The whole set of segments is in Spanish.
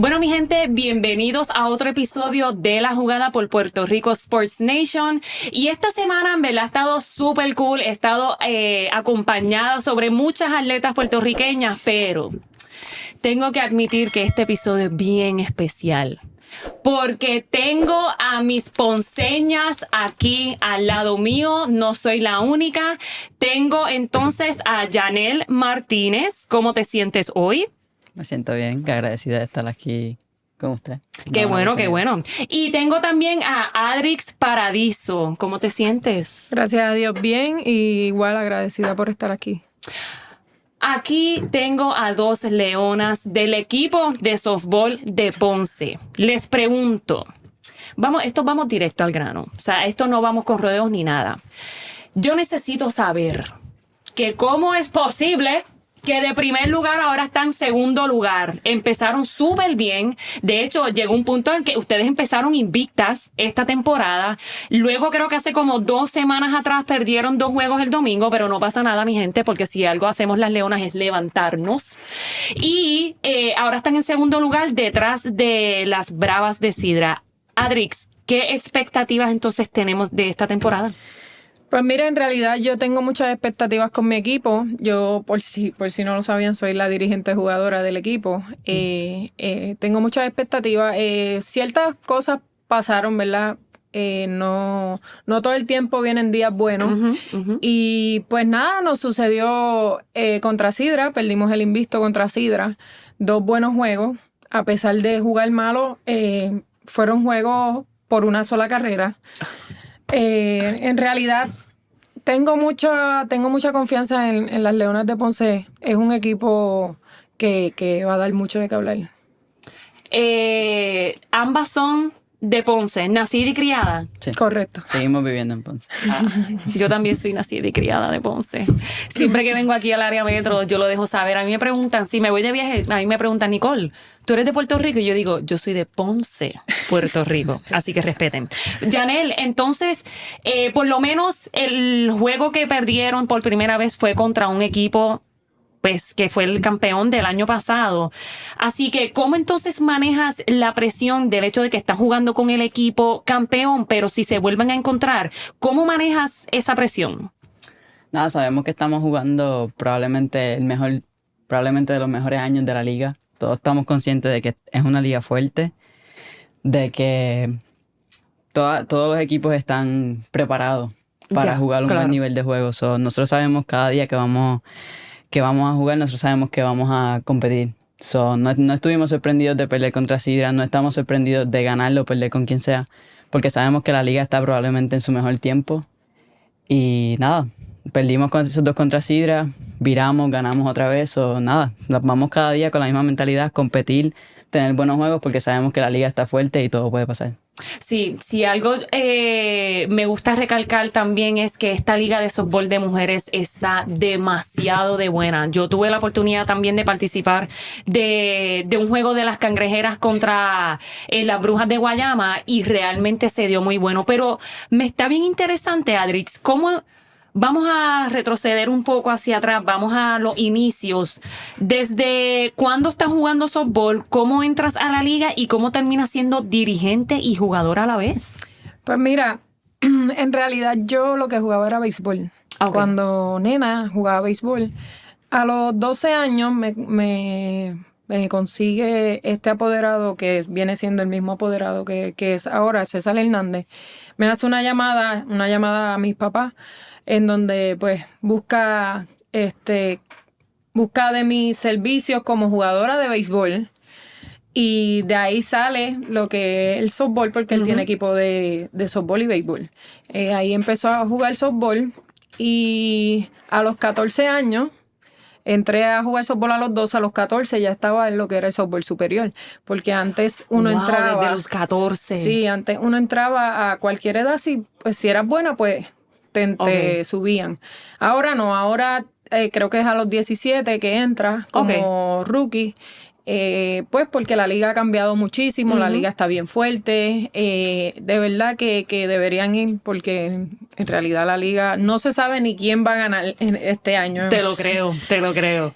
Bueno, mi gente, bienvenidos a otro episodio de La Jugada por Puerto Rico Sports Nation. Y esta semana, en verdad, ha estado súper cool. He estado acompañada sobre muchas atletas puertorriqueñas, pero tengo que admitir que este episodio es bien especial. Porque tengo a mis ponceñas aquí al lado mío, no soy la única. Tengo entonces a Yanel Martínez. ¿Cómo te sientes hoy? Me siento bien, agradecida de estar aquí con usted. Qué bueno, qué bueno. Y tengo también a Adrix Paradiso. ¿Cómo te sientes? Gracias a Dios, bien, y igual agradecida por estar aquí. Aquí tengo a dos leonas del equipo de softball de Ponce. Les pregunto, vamos directo al grano. O sea, esto no vamos con rodeos ni nada. Yo necesito saber que cómo es posible que de primer lugar ahora están en segundo lugar. Empezaron súper bien. De hecho, llegó un punto en que ustedes empezaron invictas esta temporada. Luego creo que hace como 2 semanas atrás perdieron 2 juegos el domingo, pero no pasa nada, mi gente, porque si algo hacemos las leonas es levantarnos. Y ahora están en segundo lugar detrás de las Bravas de Sidra. Adrix, ¿qué expectativas entonces tenemos de esta temporada? Pues mira, en realidad yo tengo muchas expectativas con mi equipo. Yo, por si no lo sabían, soy la dirigente jugadora del equipo. Tengo muchas expectativas. Ciertas cosas pasaron, ¿verdad? No todo el tiempo vienen días buenos. Y pues nada, nos sucedió contra Sidra. Perdimos el invicto contra Sidra. 2 buenos juegos. A pesar de jugar malo, fueron juegos por una sola carrera. En realidad tengo mucha confianza en las Leonas de Ponce. Es un equipo que va a dar mucho de qué hablar. Ambas son de Ponce, nacida y criada. Sí. Correcto. Seguimos viviendo en Ponce. Yo también soy nacida y criada de Ponce. Siempre que vengo aquí al área metro, yo lo dejo saber. A mí me preguntan, si me voy de viaje, a mí me preguntan, Nicole, ¿tú eres de Puerto Rico? Y yo digo, yo soy de Ponce, Puerto Rico. Así que respeten. Yanel, entonces, por lo menos el juego que perdieron por primera vez fue contra un equipo pues que fue el campeón del año pasado. Así que, ¿cómo entonces manejas la presión del hecho de que estás jugando con el equipo campeón, pero si se vuelven a encontrar, ¿cómo manejas esa presión? Nada, sabemos que estamos jugando probablemente de los mejores años de la liga. Todos estamos conscientes de que es una liga fuerte, de que todos los equipos están preparados para jugar un buen nivel de juego. Nosotros sabemos cada día que vamos a jugar, nosotros sabemos que vamos a competir. No estuvimos sorprendidos de perder contra Sidra, no estamos sorprendidos de ganarlo o perder con quien sea, porque sabemos que la liga está probablemente en su mejor tiempo. Y nada, perdimos con esos 2 contra Sidra, viramos, ganamos otra vez. Vamos cada día con la misma mentalidad, competir, tener buenos juegos, porque sabemos que la liga está fuerte y todo puede pasar. Sí, algo me gusta recalcar también es que esta liga de softball de mujeres está demasiado de buena. Yo tuve la oportunidad también de participar de un juego de las cangrejeras contra las Brujas de Guayama y realmente se dio muy bueno. Pero me está bien interesante, Adrix, ¿cómo? Vamos a retroceder un poco hacia atrás, vamos a los inicios. ¿Desde cuándo estás jugando softball? ¿Cómo entras a la liga y cómo terminas siendo dirigente y jugadora a la vez? Pues mira, en realidad yo lo que jugaba era béisbol. Okay. Cuando nena jugaba béisbol. A los 12 años me consigue este apoderado que viene siendo el mismo apoderado que es ahora, César Hernández. Me hace una llamada a mis papás, en donde pues busca de mis servicios como jugadora de béisbol, y de ahí sale lo que es el softball, porque él tiene equipo de softball y béisbol. Ahí empezó a jugar softball y a los 14 años entré a jugar softball. A los 12, a los 14 ya estaba en lo que era el softball superior, porque antes uno entraba desde los 14. Sí, antes uno entraba a cualquier edad, pues si eras buena, pues te subían. Ahora no, ahora creo que es a los 17 que entras como rookie. Pues porque la liga ha cambiado muchísimo, la liga está bien fuerte. De verdad que deberían ir, porque en realidad la liga no se sabe ni quién va a ganar este año. Te lo creo.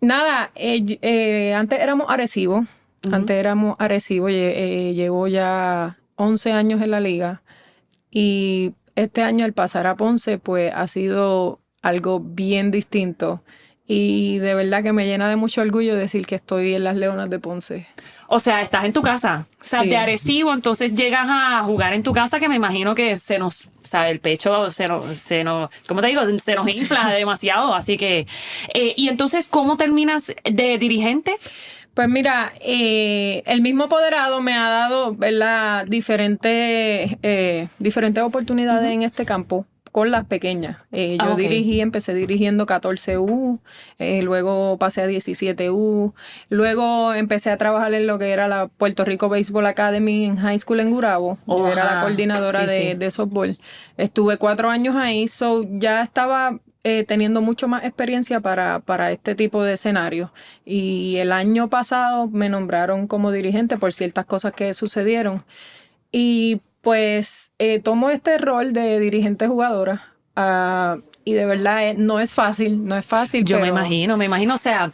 Nada, antes éramos Arecibo. Antes éramos Arecibo, llevo ya 11 años en la liga y este año al pasar a Ponce pues ha sido algo bien distinto y de verdad que me llena de mucho orgullo decir que estoy en las Leonas de Ponce. O sea, estás en tu casa, o sea, Sí. de Arecibo, entonces llegas a jugar en tu casa que me imagino que o sea, el pecho ¿cómo te digo? Se nos infla demasiado, así que, y entonces, ¿cómo terminas de dirigente? Pues mira, el mismo apoderado me ha dado, ¿verdad?, diferentes oportunidades en este campo con las pequeñas. Yo Ok. empecé dirigiendo 14U, luego pasé a 17U, luego empecé a trabajar en lo que era la Puerto Rico Baseball Academy en High School en Gurabo. Yo era la coordinadora Sí, sí. de softball. Estuve 4 años ahí, so ya estaba teniendo mucho más experiencia para este tipo de escenarios. Y el año pasado me nombraron como dirigente por ciertas cosas que sucedieron. Y pues tomo este rol de dirigente jugadora. Y de verdad no es fácil, Yo pero me imagino, o sea,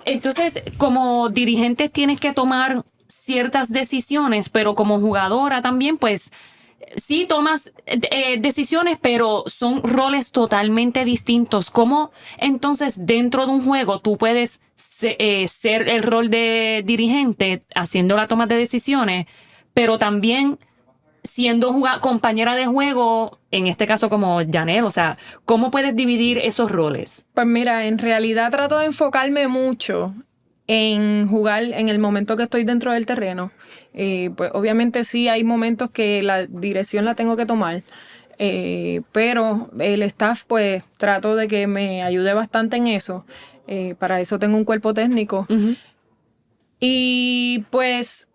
entonces, como dirigente tienes que tomar ciertas decisiones, pero como jugadora también, pues, sí tomas decisiones, pero son roles totalmente distintos. ¿Cómo entonces dentro de un juego tú puedes ser el rol de dirigente haciendo la toma de decisiones, pero también siendo compañera de juego, en este caso como Janelle? O sea, ¿cómo puedes dividir esos roles? Pues mira, en realidad trato de enfocarme mucho en jugar en el momento que estoy dentro del terreno. Pues obviamente sí hay momentos que la dirección la tengo que tomar, pero el staff pues trato de que me ayude bastante en eso. Para eso tengo un cuerpo técnico. Y pues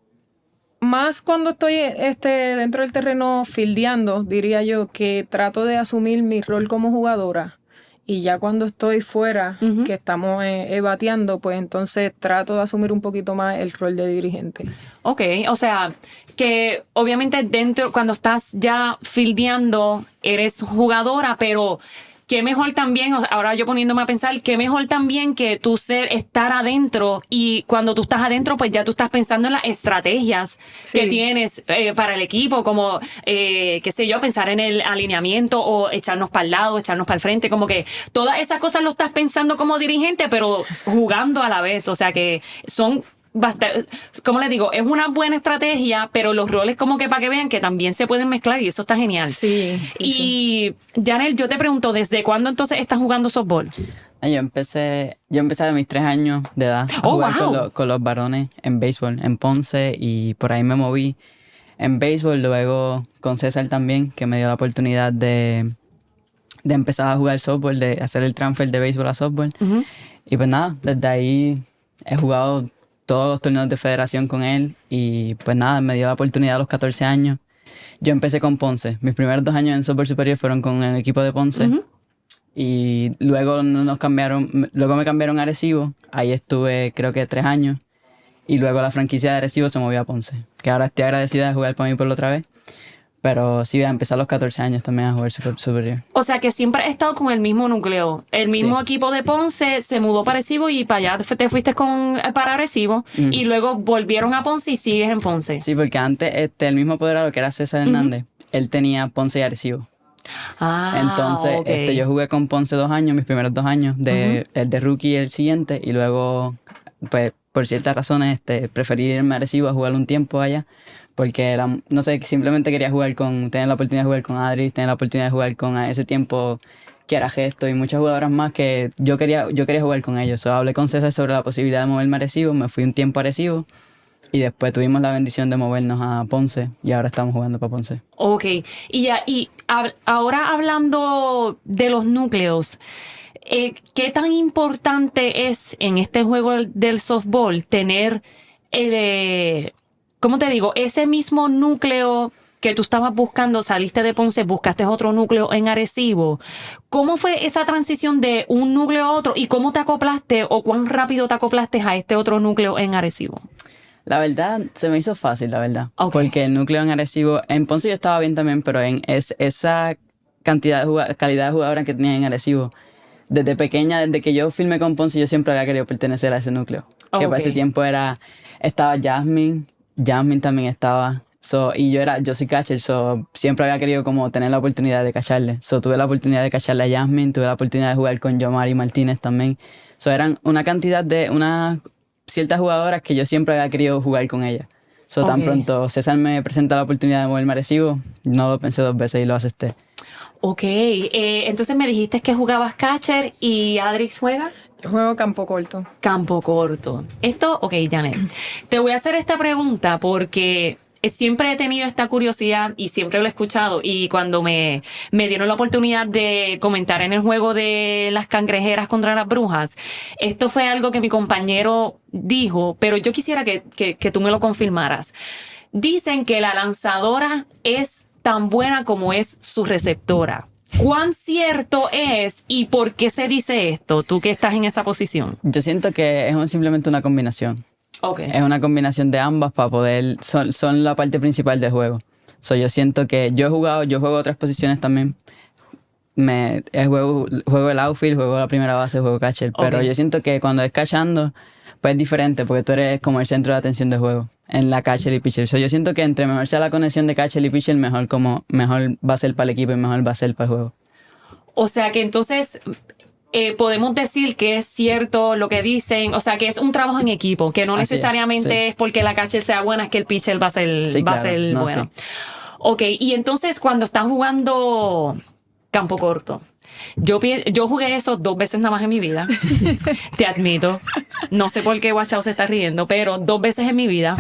más cuando estoy dentro del terreno fildeando, diría yo que trato de asumir mi rol como jugadora. Y ya cuando estoy fuera, que estamos bateando, pues entonces trato de asumir un poquito más el rol de dirigente. Ok, o sea, que obviamente dentro, cuando estás ya fildeando, eres jugadora, pero qué mejor también, o sea, ahora yo poniéndome a pensar, qué mejor también que tú estar adentro, y cuando tú estás adentro, pues ya tú estás pensando en las estrategias que tienes para el equipo, como, qué sé yo, pensar en el alineamiento o echarnos para el lado, echarnos para el frente, como que todas esas cosas lo estás pensando como dirigente, pero jugando a la vez, o sea que son como les digo, es una buena estrategia, pero los roles como que para que vean que también se pueden mezclar y eso está genial. Sí. Y Janelle, yo te pregunto, ¿desde cuándo entonces estás jugando softball? Yo empecé a mis 3 años de edad a jugar con los varones en béisbol, en Ponce, y por ahí me moví en béisbol, luego con César también, que me dio la oportunidad de empezar a jugar softball, de hacer el transfer de béisbol a softball. Y pues nada, desde ahí he jugado todos los torneos de federación con él, y pues nada, me dio la oportunidad a los 14 años. Yo empecé con Ponce. Mis primeros 2 años en softball superior fueron con el equipo de Ponce. Y luego me cambiaron a Arecibo. Ahí estuve creo que 3 años. Y luego la franquicia de Arecibo se movió a Ponce, que ahora estoy agradecida de jugar para mi pueblo otra vez. Pero sí, voy a empezar a los 14 años también a jugar superior. O sea que siempre has estado con el mismo núcleo. El mismo equipo de Ponce se mudó para Arecibo y para allá te fuiste para Arecibo. Y luego volvieron a Ponce y sigues en Ponce. Sí, porque antes el mismo apoderado, que era César Hernández, él tenía Ponce y Arecibo. Entonces, ok. yo jugué con Ponce 2 años, mis primeros 2 años, el de rookie y el siguiente, y luego, pues, por ciertas razones, preferí irme a Arecibo a jugar un tiempo allá, porque, no sé, simplemente quería tener la oportunidad de jugar con Adri, tener la oportunidad de jugar con a ese tiempo Kiara Gesto y muchas jugadoras más que yo quería jugar con ellos. So, hablé con César sobre la posibilidad de moverme a Arecibo, me fui un tiempo a Arecibo, y después tuvimos la bendición de movernos a Ponce, y ahora estamos jugando para Ponce. Ok, ahora hablando de los núcleos, ¿qué tan importante es en este juego del softball tener ¿cómo te digo? Ese mismo núcleo que tú estabas buscando, saliste de Ponce, buscaste otro núcleo en Arecibo. ¿Cómo fue esa transición de un núcleo a otro y cómo te acoplaste o cuán rápido te acoplaste a este otro núcleo en Arecibo? La verdad, se me hizo fácil, la verdad. Okay. Porque el núcleo en Arecibo, en Ponce yo estaba bien también, pero en esa calidad de jugadora que tenía en Arecibo, desde pequeña, desde que yo firmé con Ponce, yo siempre había querido pertenecer a ese núcleo. que para ese tiempo estaba Jasmine también estaba. Y yo soy catcher, siempre había querido como tener la oportunidad de cacharle. Tuve la oportunidad de cacharle a Jasmine, tuve la oportunidad de jugar con Yomari Martínez también. Eran unas ciertas jugadoras que yo siempre había querido jugar con ellas. Tan pronto César me presenta la oportunidad de moverme a Arecibo, no lo pensé 2 veces y lo acepté. Ok, entonces me dijiste que jugabas catcher y Adrix juega. Yo juego campo corto. Campo corto. Janet, te voy a hacer esta pregunta porque siempre he tenido esta curiosidad y siempre lo he escuchado, y cuando me dieron la oportunidad de comentar en el juego de las cangrejeras contra las brujas, esto fue algo que mi compañero dijo, pero yo quisiera que tú me lo confirmaras. Dicen que la lanzadora es tan buena como es su receptora. ¿Cuán cierto es y por qué se dice esto, tú que estás en esa posición? Yo siento que es simplemente una combinación. Okay. Es una combinación de ambas para poder... Son la parte principal del juego. Yo siento que yo juego otras posiciones también. Juego el outfield, juego la primera base, juego catcher. Okay. Pero yo siento que cuando es catchando, pues es diferente porque tú eres como el centro de atención del juego en la catcher y pitcher. Yo siento que entre mejor sea la conexión de catcher y pitcher, mejor va a ser para el equipo y mejor va a ser para el juego. O sea que entonces... podemos decir que es cierto lo que dicen, o sea, que es un trabajo en equipo, que no necesariamente es porque la catcher sea buena, es que el pitcher va a ser, bueno. Sí. Ok, y entonces cuando están jugando campo corto, yo jugué eso 2 veces nada más en mi vida, te admito. No sé por qué Guachao se está riendo, pero 2 veces en mi vida.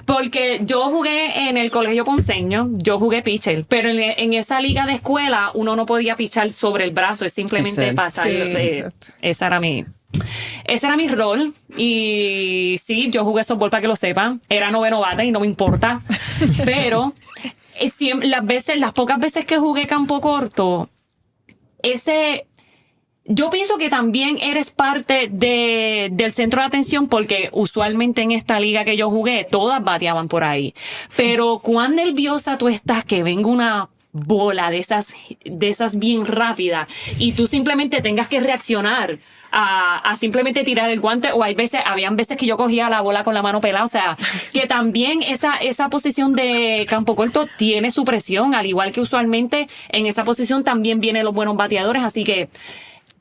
Porque yo jugué en el colegio ponceño, yo jugué pitcher, pero en esa liga de escuela uno no podía pichar sobre el brazo, es simplemente pasar. Ese era mi rol. Y sí, yo jugué softball para que lo sepan. Era noveno bate y no me importa. Pero las pocas veces que jugué campo corto, yo pienso que también eres parte del centro de atención porque usualmente en esta liga que yo jugué, todas bateaban por ahí. Pero cuán nerviosa tú estás que venga una bola de esas bien rápida y tú simplemente tengas que reaccionar a simplemente tirar el guante, o habían veces que yo cogía la bola con la mano pelada, o sea, que también esa posición de campo corto tiene su presión, al igual que usualmente en esa posición también vienen los buenos bateadores, así que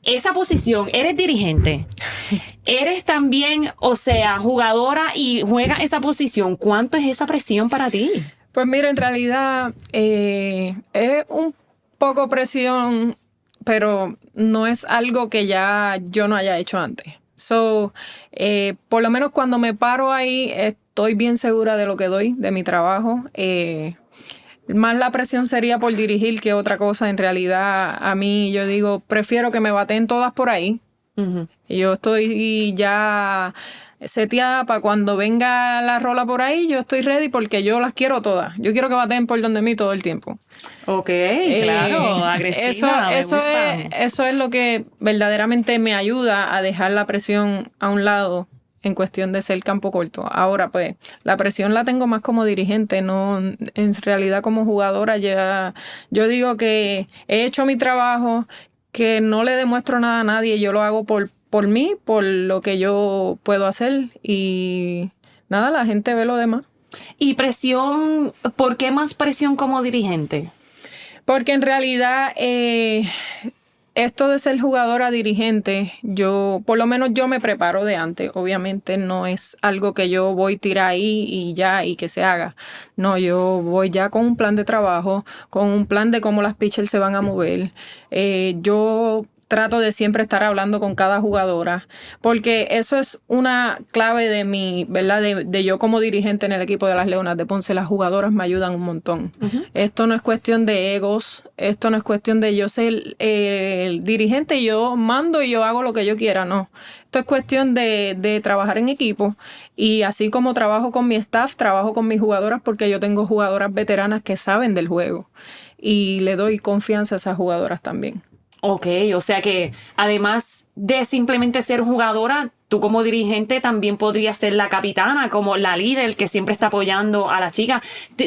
esa posición, eres dirigente, eres también, o sea, jugadora y juega esa posición, ¿cuánto es esa presión para ti? Pues mira, en realidad es un poco presión, pero no es algo que ya yo no haya hecho antes. Por lo menos cuando me paro ahí, estoy bien segura de lo que doy, de mi trabajo. Más la presión sería por dirigir que otra cosa. En realidad, a mí, yo digo, prefiero que me baten todas por ahí. Uh-huh. Y yo estoy ya seteada para cuando venga la rola por ahí, yo estoy ready porque yo las quiero todas. Yo quiero que baten por donde mí todo el tiempo. Ok, claro, agresiva. Eso es lo que verdaderamente me ayuda a dejar la presión a un lado en cuestión de ser campo corto. Ahora, pues, la presión la tengo más como dirigente, no en realidad como jugadora. Yo digo que he hecho mi trabajo, que no le demuestro nada a nadie, yo lo hago por mí, por lo que yo puedo hacer, y nada, la gente ve lo demás. ¿Y presión? ¿Por qué más presión como dirigente? Porque en realidad esto de ser jugadora dirigente, por lo menos yo me preparo de antes. Obviamente no es algo que yo voy a tirar ahí y ya y que se haga. No, yo voy ya con un plan de trabajo, con un plan de cómo las pitchers se van a mover. Yo trato de siempre estar hablando con cada jugadora, porque eso es una clave de mi, ¿verdad? De yo como dirigente en el equipo de las Leonas de Ponce. Las jugadoras me ayudan un montón. Uh-huh. Esto no es cuestión de egos, esto no es cuestión de yo ser el dirigente y yo mando y yo hago lo que yo quiera, no. Esto es cuestión de trabajar en equipo, y así como trabajo con mi staff, trabajo con mis jugadoras, porque yo tengo jugadoras veteranas que saben del juego y le doy confianza a esas jugadoras también. Ok, o sea que además de simplemente ser jugadora, tú como dirigente también podrías ser la capitana, como la líder que siempre está apoyando a las chicas,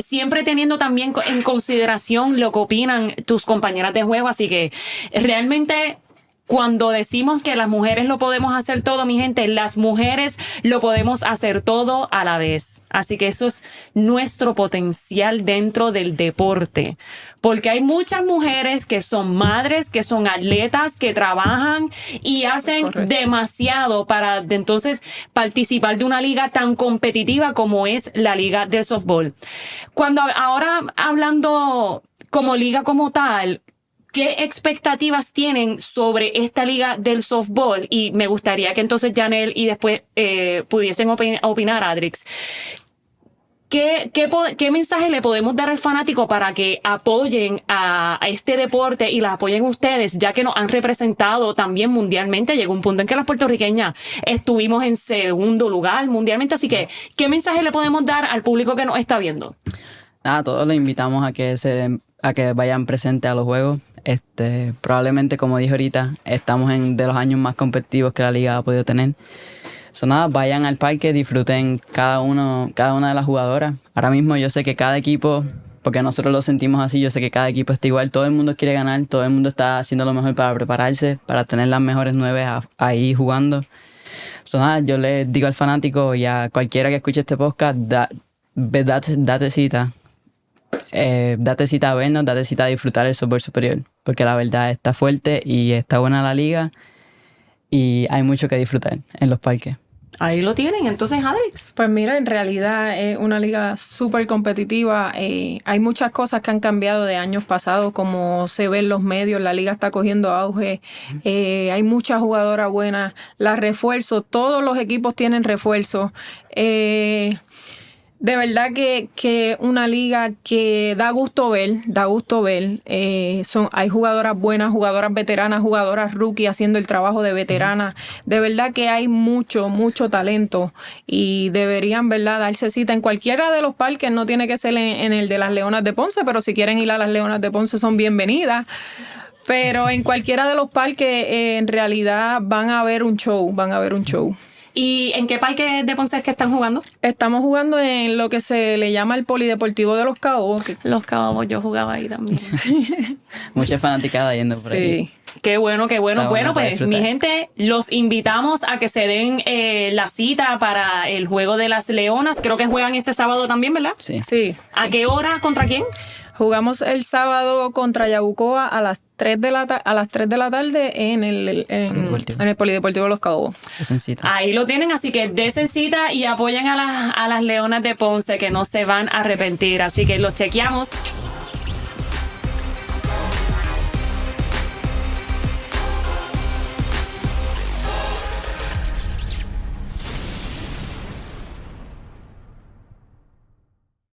siempre teniendo también en consideración lo que opinan tus compañeras de juego. Así que realmente cuando decimos que las mujeres lo podemos hacer todo, mi gente, las mujeres lo podemos hacer todo a la vez. Así que eso es nuestro potencial dentro del deporte. Porque hay muchas mujeres que son madres, que son atletas, que trabajan y hacen demasiado para entonces participar de una liga tan competitiva como es la liga del softball. Ahora hablando como liga como tal, ¿qué expectativas tienen sobre esta liga del softball? Y me gustaría que entonces Janelle y después pudiesen opinar, Adrix. ¿Qué mensaje le podemos dar al fanático para que apoyen a este deporte y las apoyen ustedes, ya que nos han representado también mundialmente? Llegó un punto en que las puertorriqueñas estuvimos en segundo lugar mundialmente. Así que, ¿qué mensaje le podemos dar al público que nos está viendo? Todos los invitamos a que vayan presentes a los juegos. Probablemente, como dije ahorita, estamos en de los años más competitivos que la liga ha podido tener. Vayan al parque, disfruten cada una de las jugadoras. Ahora mismo yo sé que cada equipo, porque nosotros lo sentimos así, yo sé que cada equipo está igual. Todo el mundo quiere ganar, todo el mundo está haciendo lo mejor para prepararse, para tener las mejores 9 ahí jugando. Yo les digo al fanático y a cualquiera que escuche este podcast, date cita. Date cita a vernos, date cita a disfrutar el softball superior, porque la verdad está fuerte y está buena la liga y hay mucho que disfrutar en los parques. Ahí lo tienen, entonces, Adrix. Pues mira, en realidad es una liga súper competitiva. Hay muchas cosas que han cambiado de años pasados, como se ve en los medios, la liga está cogiendo auge. Hay muchas jugadoras buenas. Las refuerzos, todos los equipos tienen refuerzos. De verdad que una liga que da gusto ver. Hay jugadoras buenas, jugadoras veteranas, jugadoras rookie haciendo el trabajo de veteranas. De verdad que hay mucho talento y deberían, ¿verdad?, darse cita en cualquiera de los parques. No tiene que ser en el de las Leonas de Ponce, pero si quieren ir a las Leonas de Ponce son bienvenidas. Pero en cualquiera de los parques en realidad van a ver un show. ¿Y en qué parque de Ponce es que están jugando? Estamos jugando en lo que se le llama el Polideportivo de Los Cabos. Los Cabos, yo jugaba ahí también. Mucha fanaticada yendo por ahí. Qué bueno. Bueno, pues disfrutar. mi gente, los invitamos a que se den la cita para el juego de las Leonas. Creo que juegan este sábado también, ¿verdad? Sí. ¿A qué hora? ¿Contra quién? Jugamos el sábado contra Yabucoa a las 3 de la tarde en el Polideportivo de Los Cabos. Ahí lo tienen, así que desen cita y apoyen a las Leonas de Ponce, que no se van a arrepentir. Así que los chequeamos.